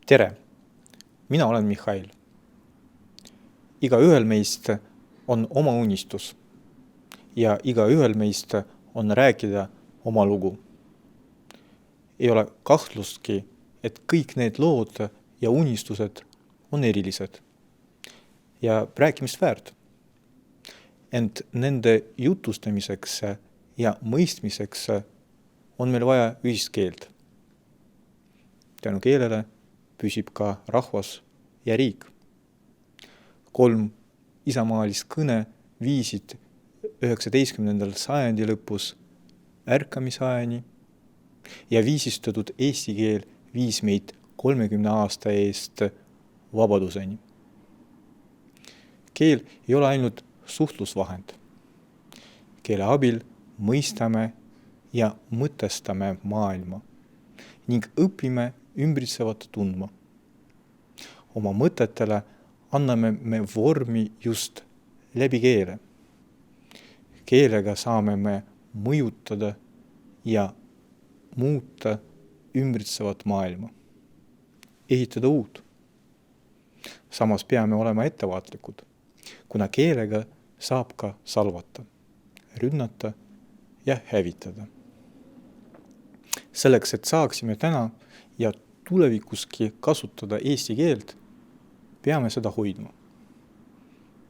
Tere, mina olen Mihhail. Igaühel meist on oma unistus ja igaühel meist on rääkida oma lugu. Ei ole kahtlustki, et kõik need lood ja unistused on erilised ja rääkimist väärt. Ent nende jutustamiseks ja mõistmiseks on meil vaja ühist keelt. Tänu keelele püsib ka rahvas ja riik. 3 isamaalist kõne viisid 19. sajandi lõpus ärkamisajani ja viisistatud eesti keel viis meid 30 aasta eest vabaduseni. Keel ei ole ainult suhtlusvahend. Keele abil mõistame ja mõtestame maailma ning õpime ümbritsevat tundma. Oma mõtetele anname me vormi just läbi keele. Keelega saame me mõjutada ja muuta ümbritsevat maailma. Ehitada uut. Samas peame olema ettevaatlikud, kuna keelega saab ka salvata, rünnata ja hävitada. Selleks, et saaksime täna ja tulevikuski kasutada eesti keelt, peame seda hoidma.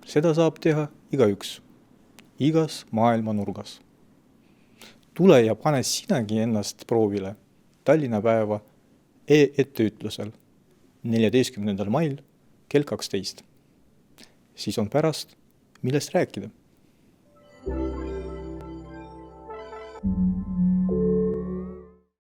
Seda saab teha igaüks, igas maailma nurgas. Tule ja pane sinagi ennast proovile Tallinna päeva e-etteütlusel 14. mail kell 12. Siis on pärast, millest rääkida.